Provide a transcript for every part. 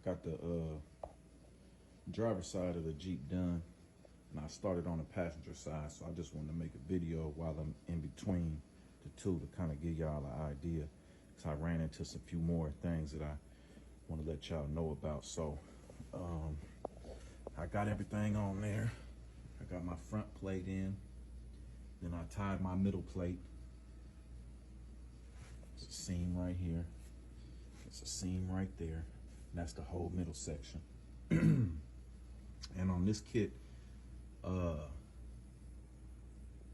got the driver's side of the Jeep done, and I started on the passenger side, so I just wanted to make a video while I'm in between the two to kind of give y'all an idea, because I ran into some few more things that I want to let y'all know about. So I got everything on there. I got my front plate in, then I tied my middle plate. It's a seam right here, it's a seam right there, and that's the whole middle section. And on this kit,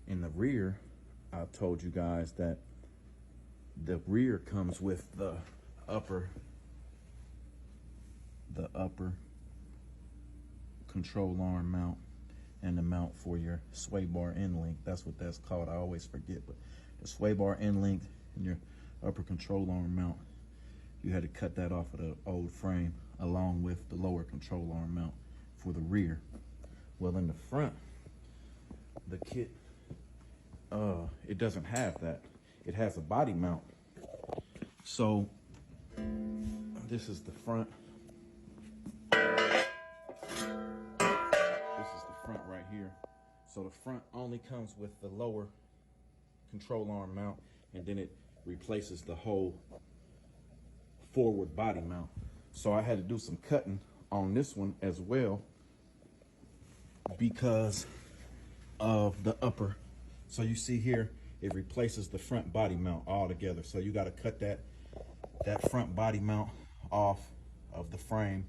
in the rear, I told you guys that the rear comes with the upper control arm mount and the mount for your sway bar end link. That's what that's called. I always forget, but the sway bar end link and your upper control arm mount, you had to cut that off of the old frame along with the lower control arm mount for the rear. Well, in the front, the kit, it doesn't have that. It has a body mount. So this is the front. This is the front right here. So the front only comes with the lower control arm mount, and then it replaces the whole forward body mount. So I had to do some cutting on this one as well because of the upper. So you see here, it replaces the front body mount altogether. So you got to cut that front body mount off of the frame.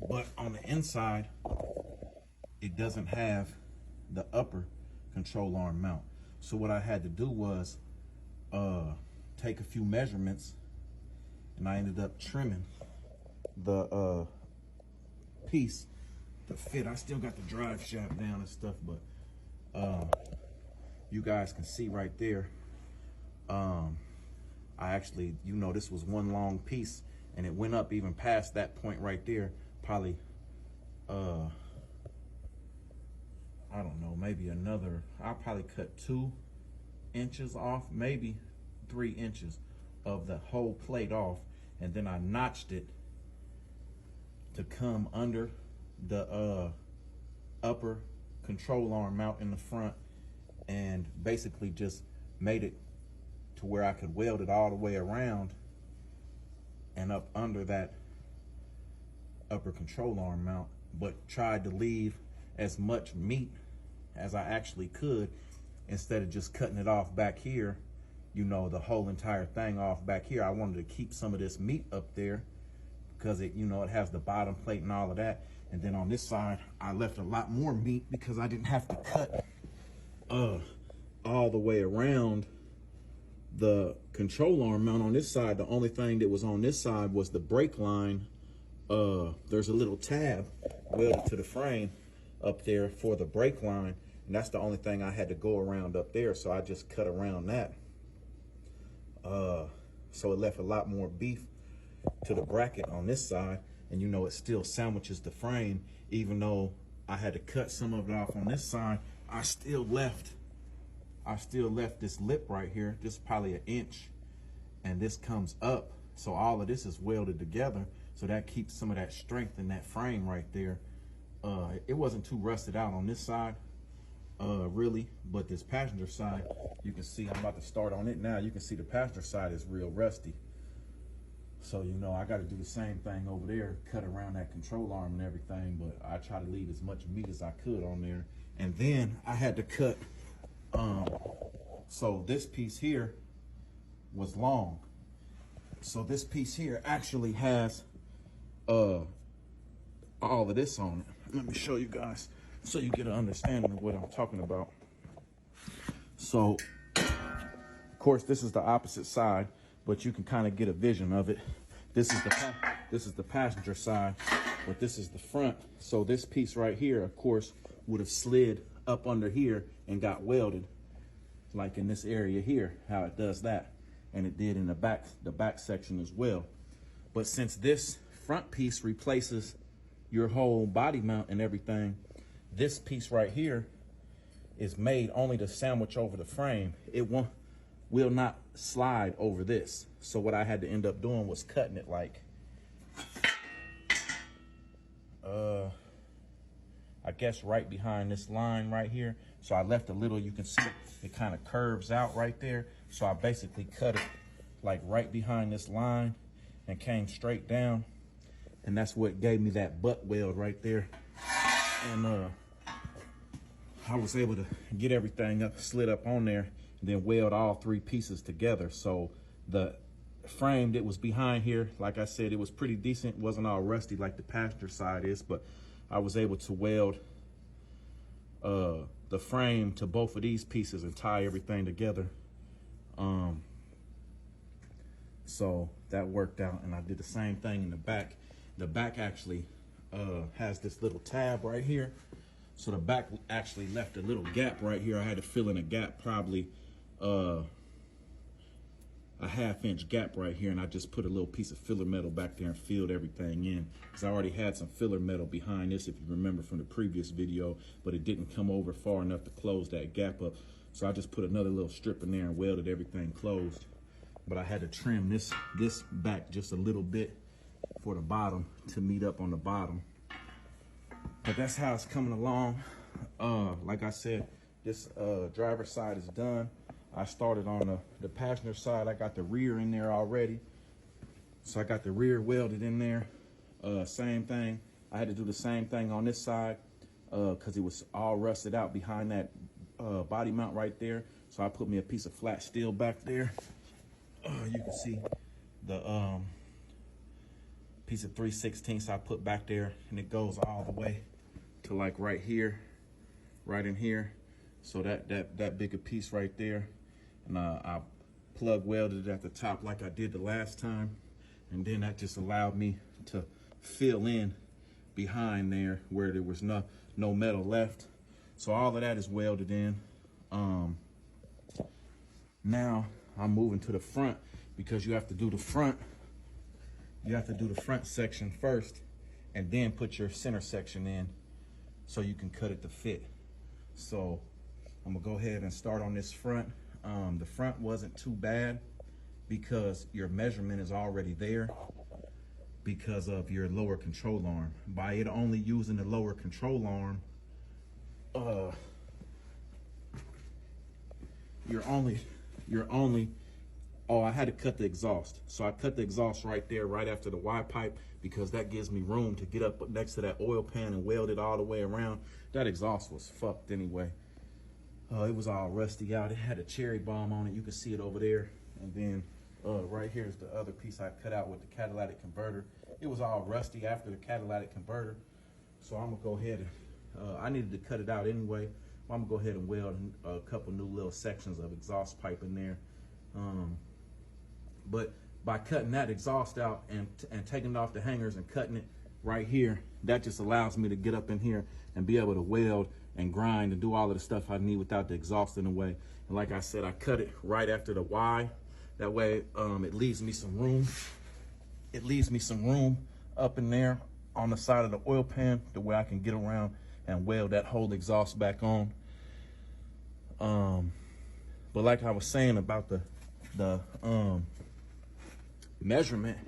But on the inside, it doesn't have the upper control arm mount. So what I had to do was take a few measurements, and I ended up trimming the piece to fit. I still got the drive shaft down and stuff, but you guys can see right there, I actually, this was one long piece, and it went up even past that point right there, probably I don't know, maybe another, I probably cut 2 inches off, maybe 3 inches of the whole plate off, and then I notched it to come under the upper control arm mount in the front, and basically just made it to where I could weld it all the way around and up under that upper control arm mount, but tried to leave as much meat as I actually could instead of just cutting it off back here, the whole entire thing off back here. I wanted to keep some of this meat up there because it, it has the bottom plate and all of that. And then on this side, I left a lot more meat because I didn't have to cut all the way around the control arm mount on this side. The only thing that was on this side was the brake line. There's a little tab welded to the frame up there for the brake line, and that's the only thing I had to go around up there. So I just cut around that. So it left a lot more beef to the bracket on this side, and it still sandwiches the frame. Even though I had to cut some of it off on this side, I still left this lip right here. This is probably 1 inch, and this comes up. So all of this is welded together, so that keeps some of that strength in that frame right there. It wasn't too rusted out on this side, really, but this passenger side, you can see, I'm about to start on it now. You can see the passenger side is real rusty. So, I got to do the same thing over there, cut around that control arm and everything, but I try to leave as much meat as I could on there. And then I had to cut, so this piece here was long. So this piece here actually has all of this on it. Let me show you guys so you get an understanding of what I'm talking about. So, of course, this is the opposite side, but you can kind of get a vision of it. This is the passenger side, but this is the front. So this piece right here, of course, would have slid up under here and got welded, like in this area here, how it does that. And it did in the back section as well. But since this front piece replaces your whole body mount and everything, this piece right here is made only to sandwich over the frame. It will not slide over this. So what I had to end up doing was cutting it like I guess right behind this line right here. So I left a little, you can see it kind of curves out right there. So I basically cut it like right behind this line and came straight down. And that's what gave me that butt weld right there. And I was able to get everything up, slid up on there, and then weld all three pieces together. So the frame that was behind here, like I said, it was pretty decent. It wasn't all rusty like the passenger side is, but I was able to weld the frame to both of these pieces and tie everything together. So that worked out, and I did the same thing in the back. The back actually has this little tab right here. So the back actually left a little gap right here. I had to fill in a gap, probably a ½ inch gap right here, and I just put a little piece of filler metal back there and filled everything in, because I already had some filler metal behind this, if you remember from the previous video, but it didn't come over far enough to close that gap up. So I just put another little strip in there and welded everything closed. But I had to trim this back just a little bit for the bottom to meet up on the bottom. But that's how it's coming along. Like I said, this driver's side is done. I started on the passenger side. I got the rear in there already. So I got the rear welded in there. Same thing. I had to do the same thing on this side because it was all rusted out behind that body mount right there. So I put me a piece of flat steel back there. You can see the piece of 3/16 I put back there, and it goes all the way to like right here, right in here. So that bigger piece right there. And I plug welded it at the top like I did the last time. And then that just allowed me to fill in behind there where there was no metal left. So all of that is welded in. Now I'm moving to the front, because you have to do the front. You have to do the front section first and then put your center section in so you can cut it to fit. So I'm gonna go ahead and start on this front. The front wasn't too bad because your measurement is already there because of your lower control arm. By it only using the lower control arm, you're only, oh, I had to cut the exhaust. So I cut the exhaust right there, right after the Y pipe, because that gives me room to get up next to that oil pan and weld it all the way around. That exhaust was fucked anyway. It was all rusty out. It had a cherry bomb on it. You can see it over there. And then right here is the other piece I cut out with the catalytic converter. It was all rusty after the catalytic converter. So I'm gonna go ahead and, I needed to cut it out anyway. I'm gonna go ahead and weld a couple new little sections of exhaust pipe in there. But by cutting that exhaust out and taking it off the hangers and cutting it right here, that just allows me to get up in here and be able to weld and grind and do all of the stuff I need without the exhaust in the way. And like I said, I cut it right after the Y. That way it leaves me some room. It leaves me some room up in there on the side of the oil pan, the way I can get around and weld that whole exhaust back on. But like I was saying about the measurement,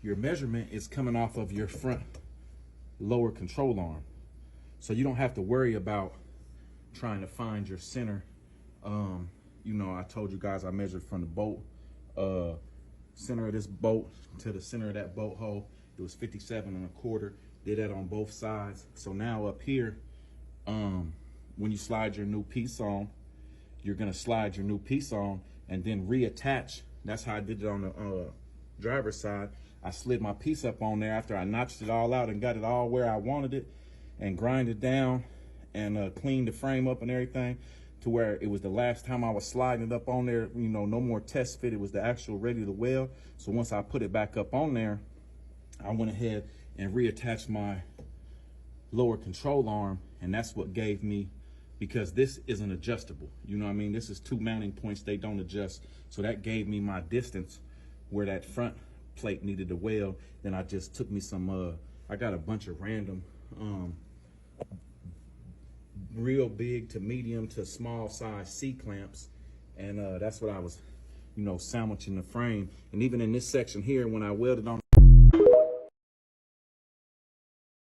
your measurement is coming off of your front lower control arm. So you don't have to worry about trying to find your center. You know, I told you guys I measured from the bolt, center of this bolt to the center of that bolt hole. It was 57¼ Did that on both sides. So now up here, when you slide your new piece on, you're gonna slide your new piece on and then reattach. That's how I did it on the driver's side. I slid my piece up on there after I notched it all out and got it all where I wanted it, and grind it down and cleaned the frame up and everything to where it was the last time I was sliding it up on there, you know, no more test fit. It was the actual ready to weld. So once I put it back up on there, I went ahead and reattached my lower control arm, and that's what gave me, because this isn't adjustable. You know what I mean? This is 2 mounting points. They don't adjust. So that gave me my distance where that front plate needed to weld. Then I just took me some, I got a bunch of random, real big to medium to small size C-clamps. And that's what I was, you know, sandwiching the frame. And even in this section here, when I welded on